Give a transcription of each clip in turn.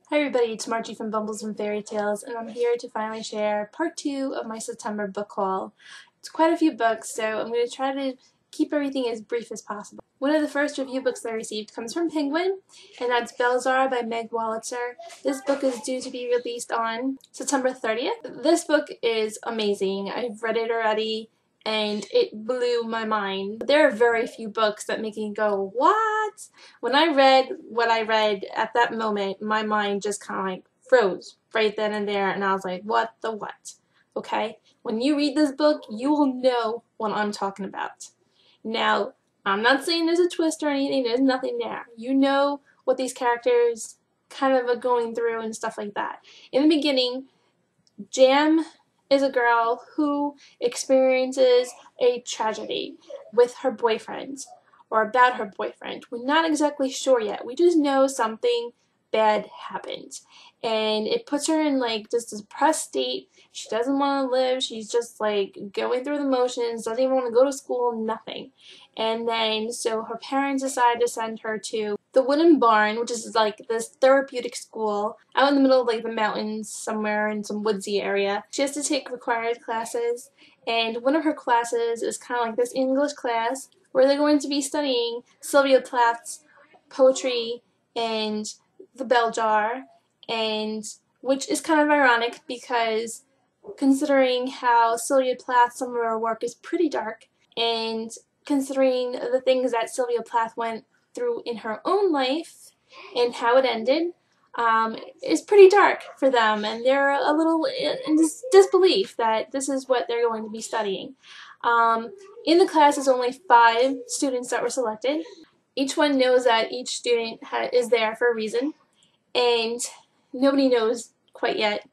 Hi everybody, it's Margie from Bumbles and Fairy Tales, and I'm here to finally share part 2 of my September book haul. It's quite a few books, so I'm going to try to keep everything as brief as possible. One of the first review books that I received comes from Penguin, and that's BELZHAR by Meg Wolitzer. This book is due to be released on September 30th. This book is amazing. I've read it already, and it blew my mind. There are very few books that make me go, what? When I read what I read at that moment, my mind just kind of like froze right then and there, and I was like, what the what? Okay? When you read this book, you will know what I'm talking about. Now, I'm not saying there's a twist or anything, there's nothing there. You know what these characters kind of are going through and stuff like that. In the beginning, Jam is a girl who experiences a tragedy with her boyfriend, or about her boyfriend. We're not exactly sure yet. We just know something bad happened, and it puts her in like this depressed state. She doesn't want to live. She's just like going through the motions, doesn't even want to go to school, nothing. And then so her parents decide to send her to the Wooden Barn, which is like this therapeutic school out in the middle of like the mountains somewhere in some woodsy area. She has to take required classes, and one of her classes is kind of like this English class where they're going to be studying Sylvia Plath's poetry and the bell jar, and which is kind of ironic because considering how Sylvia Plath, some of her work is pretty dark, and considering the things that Sylvia Plath went through in her own life and how it ended, is pretty dark for them, and they're a little in disbelief that this is what they're going to be studying. In the class, there's only 5 students that were selected. Each one knows that each student is there for a reason, and nobody knows quite yet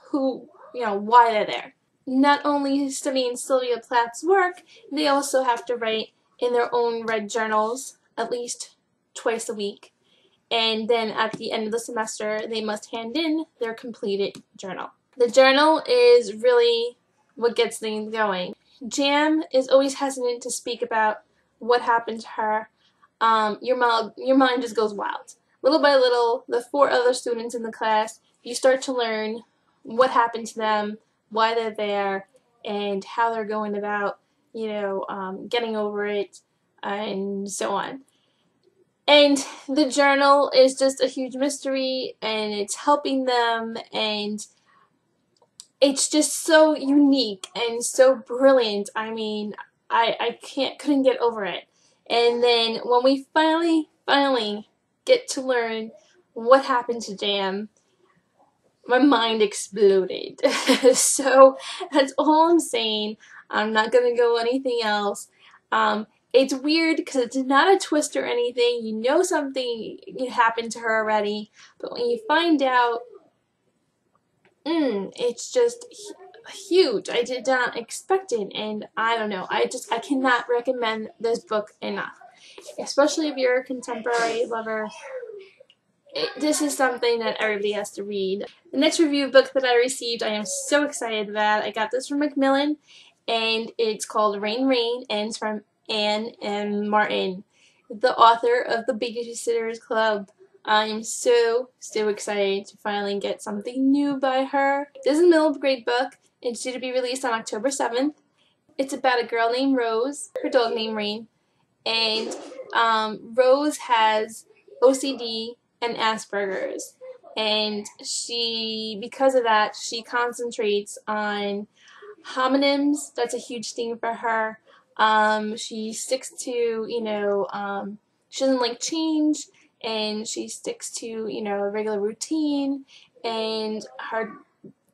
who, why they're there. Not only studying Sylvia Plath's work, they also have to write in their own red journals at least twice a week. And then at the end of the semester, they must hand in their completed journal. The journal is really what gets things going. Jam is always hesitant to speak about what happened to her. Your mind just goes wild. Little by little, the 4 other students in the class, you start to learn what happened to them, why they're there, and how they're going about, getting over it, and so on. And the journal is just a huge mystery, and it's helping them, and it's just so unique and so brilliant. I mean, I couldn't get over it. And then when we finally get to learn what happened to Jam, my mind exploded. So that's all I'm saying. I'm not gonna go anything else. It's weird because it's not a twist or anything. You know something happened to her already, but when you find out, it's just huge. I did not expect it, and I don't know. I cannot recommend this book enough, especially if you're a contemporary lover. This is something that everybody has to read. The next review book that I received, I am so excited about. I got this from Macmillan, and it's called Rain, Rain, and it's from Anne M. Martin, the author of The Babysitters Club. I am so excited to finally get something new by her. This is a middle grade book. It's due to be released on October 7th. It's about a girl named Rose, her dog named Rain, and Rose has OCD and Asperger's, and because of that, she concentrates on homonyms. That's a huge thing for her. She sticks to, she doesn't like change, and she sticks to, a regular routine, and her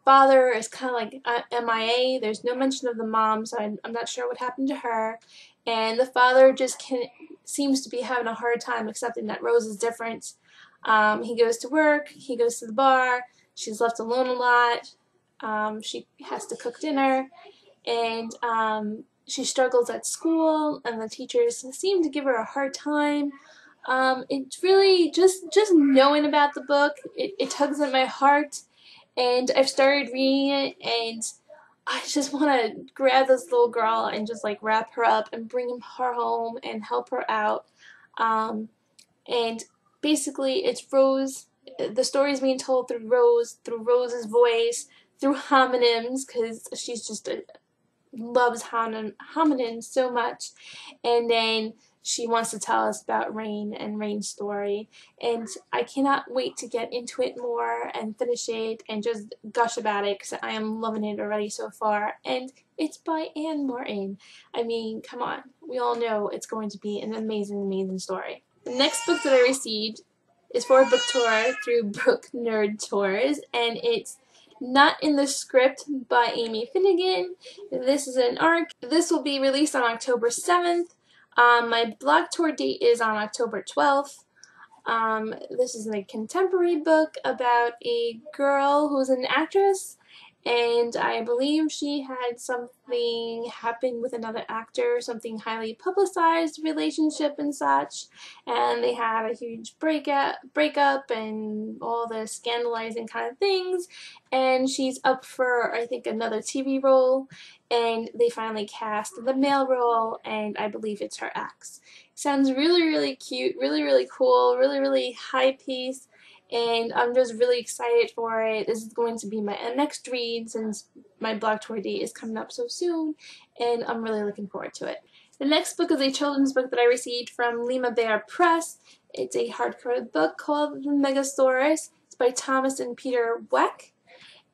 father is kind of like MIA. There's no mention of the mom, so I'm not sure what happened to her, and the father just seems to be having a hard time accepting that Rose is different. He goes to work, he goes to the bar, she's left alone a lot, she has to cook dinner, and she struggles at school, and the teachers seem to give her a hard time. It's really just knowing about the book, it tugs at my heart, and I've started reading it, and I just want to grab this little girl and just like wrap her up and bring her home and help her out. And basically it's Rose the story is being told through Rose's voice, through homonyms, because she's just loves homonyms so much. And then she wants to tell us about Rain and Rain's story, and I cannot wait to get into it more and finish it and just gush about it because I am loving it already so far. And it's by Anne Martin. I mean, come on, we all know it's going to be an amazing story. The next book that I received is for a book tour through Book Nerd Tours, and it's Not in the Script by Amy Finnegan. This is an ARC. This will be released on October 7th. My blog tour date is on October 12th. This is a contemporary book about a girl who's an actress, and I believe she had something happen with another actor, something highly publicized relationship and such, and they had a huge breakup and all the scandalizing kind of things, and she's up for, I think, another TV role, and they finally cast the male role, and I believe it's her ex. Sounds really cute, really cool, really high pace, and I'm just really excited for it. This is going to be my next read since my blog tour date is coming up so soon, and I'm really looking forward to it. The next book is a children's book that I received from Lima Press. It's a hardcover book called Megasaurus. It's by Thomas and Peter Weck,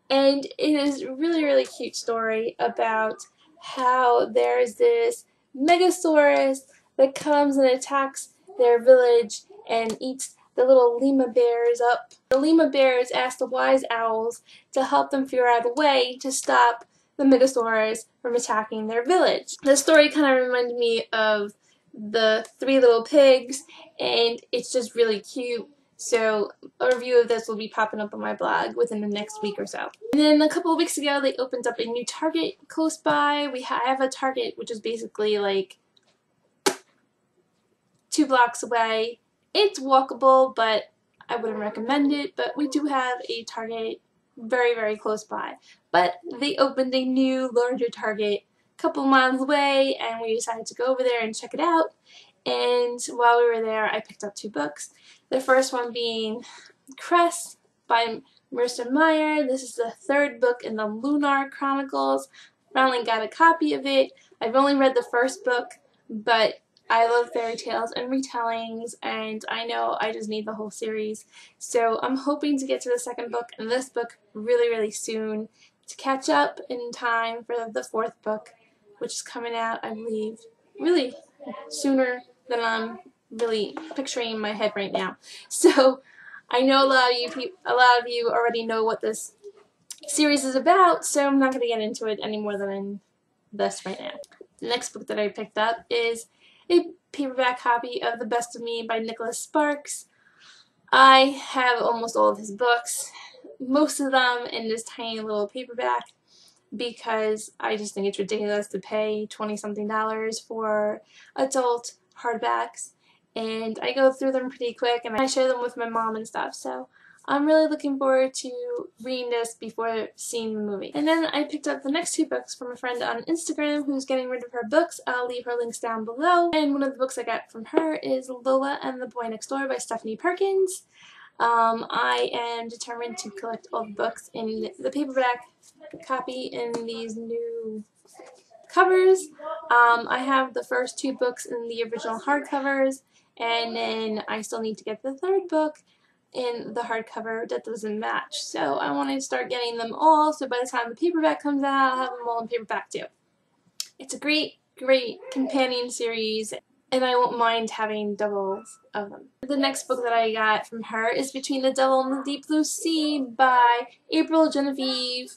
and it is a really cute story about how there's this Megasaurus that comes and attacks their village and eats the little Lima bears up. The Lima bears ask the wise owls to help them figure out a way to stop the Megasaurus from attacking their village. The story kind of reminded me of the Three Little Pigs, and it's just really cute. So a review of this will be popping up on my blog within the next week or so. And then a couple of weeks ago, they opened up a new Target close by. I have a Target, which is basically like 2 blocks away. It's walkable, but I wouldn't recommend it. But we do have a Target very close by. But they opened a new, larger Target a couple miles away, and we decided to go over there and check it out. And while we were there, I picked up 2 books. The first one being CRESS by Marissa Meyer. This is the 3rd book in the Lunar Chronicles. Finally got a copy of it. I've only read the first book, but I love fairy tales and retellings, and I know I just need the whole series. So I'm hoping to get to the 2nd book and this book really soon to catch up in time for the 4th book, which is coming out, I believe, really sooner than I'm really picturing in my head right now. So I know a lot of you already know what this series is about, so I'm not going to get into it any more than in this right now. The next book that I picked up is a paperback copy of The Best of Me by Nicholas Sparks. I have almost all of his books, most of them in this tiny little paperback, because I just think it's ridiculous to pay $20-something for adult hardbacks, and I go through them pretty quick and I share them with my mom and stuff, so I'm really looking forward to reading this before seeing the movie. And then I picked up the next 2 books from a friend on Instagram who's getting rid of her books. I'll leave her links down below. And one of the books I got from her is Lola and the Boy Next Door by Stephanie Perkins. I am determined to collect all the books in the paperback copy in these new covers. I have the first 2 books in the original hardcovers, and then I still need to get the 3rd book in the hardcover that doesn't match. So I want to start getting them all, so by the time the paperback comes out, I'll have them all in paperback too. It's a great companion series, and I won't mind having doubles of them. The next book that I got from her is Between the Devil and the Deep Blue Sea by April Genevieve.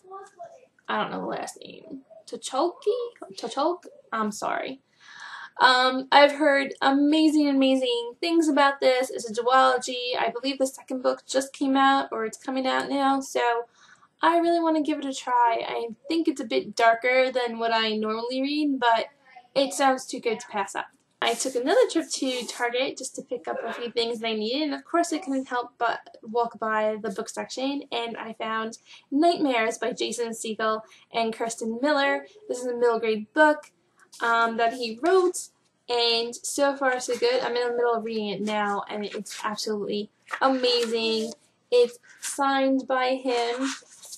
I don't know the last name. Tucholke? I'm sorry. I've heard amazing things about this. It's a duology. I believe the 2nd book just came out, or it's coming out now, so I really want to give it a try. I think it's a bit darker than what I normally read, but it sounds too good to pass up. I took another trip to Target just to pick up a few things that I needed, and of course I couldn't help but walk by the book section, and I found Nightmares by Jason Segel and Kirsten Miller. This is a middle grade book that he wrote, and so far so good. I'm in the middle of reading it now, and it's absolutely amazing. It's signed by him,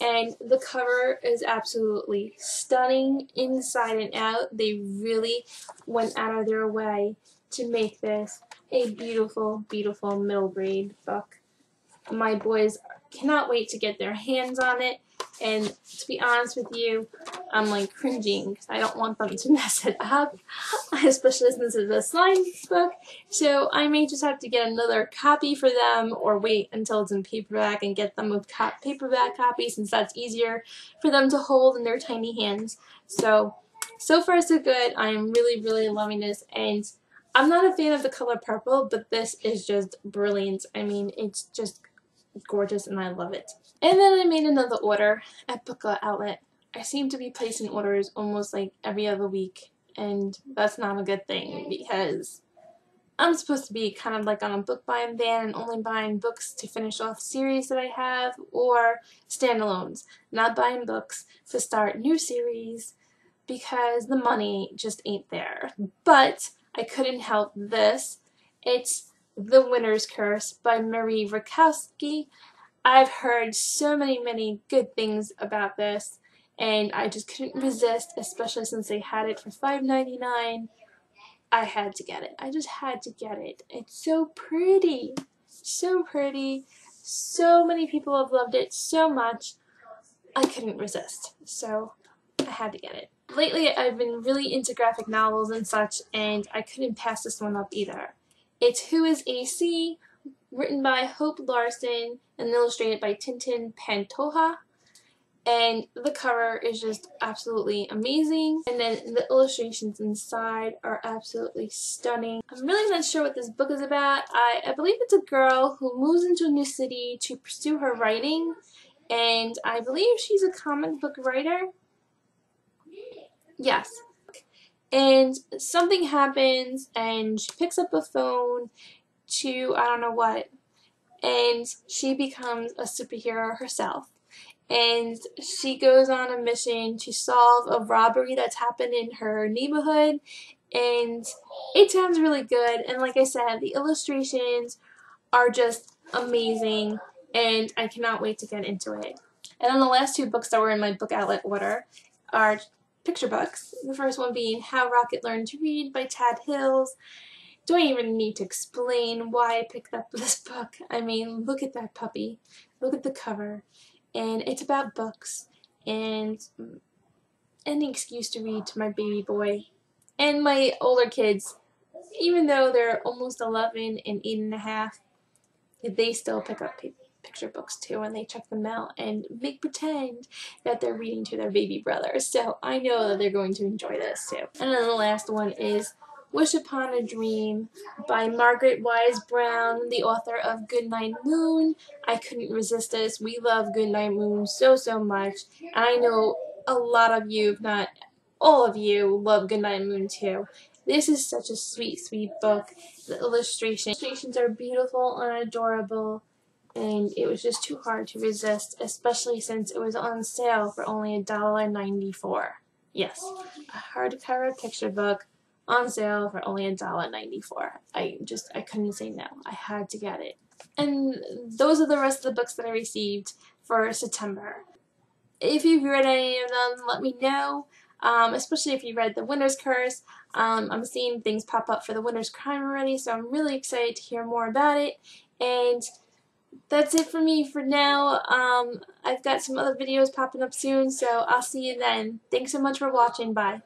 and the cover is absolutely stunning inside and out. They really went out of their way to make this a beautiful, beautiful middle grade book. My boys cannot wait to get their hands on it, and to be honest with you, I'm like cringing because I don't want them to mess it up, especially since it's a signed book. So I may just have to get another copy for them, or wait until it's in paperback and get them a paperback copy, since that's easier for them to hold in their tiny hands. So far so good. I am really, really loving this, and I'm not a fan of the color purple, but this is just brilliant. I mean, it's just gorgeous and I love it. And then I made another order at Book Outlet. I seem to be placing orders almost like every other week, and that's not a good thing because I'm supposed to be kind of like on a book buying ban and only buying books to finish off series that I have or standalones, not buying books to start new series because the money just ain't there. But I couldn't help this. It's The Winner's Curse by Rutkoski. I've heard so many good things about this, and I just couldn't resist, especially since they had it for $5.99. I had to get it. I just had to get it. It's so pretty. So pretty. So many people have loved it so much. I couldn't resist. So I had to get it. Lately, I've been really into graphic novels and such, and I couldn't pass this one up either. It's Who is AC? Written by Hope Larson and illustrated by Tintin Pantoja. And the cover is just absolutely amazing. And then the illustrations inside are absolutely stunning. I'm really not sure what this book is about. I believe it's a girl who moves into a new city to pursue her writing. And I believe she's a comic book writer. Yes. And something happens and she picks up a phone to I don't know what, and she becomes a superhero herself, and she goes on a mission to solve a robbery that's happened in her neighborhood, and it sounds really good. And like I said, the illustrations are just amazing, and I cannot wait to get into it. And then the last two books that were in my Book Outlet order are picture books. The first one being How Rocket Learned to Read by Tad Hills. Don't even need to explain why I picked up this book. I mean, look at that puppy. Look at the cover. And it's about books and any excuse to read to my baby boy and my older kids. Even though they're almost 11 and 8.5, they still pick up picture books too, and they check them out and make pretend that they're reading to their baby brothers. So I know that they're going to enjoy this too. And then the last one is Wish Upon a Dream by Margaret Wise Brown, the author of Goodnight Moon. I couldn't resist this. We love Goodnight Moon so much. And I know a lot of you, if not all of you, love Goodnight Moon too. This is such a sweet book. The illustrations are beautiful and adorable, and it was just too hard to resist, especially since it was on sale for only $1.94. Yes, a hardcover picture book on sale for only $1.94. I couldn't say no. I had to get it. And those are the rest of the books that I received for September. If you've read any of them, let me know. Especially if you read The Winner's Curse. I'm seeing things pop up for The Winner's Crime already, so I'm really excited to hear more about it. And that's it for me for now. I've got some other videos popping up soon, so I'll see you then. Thanks so much for watching. Bye.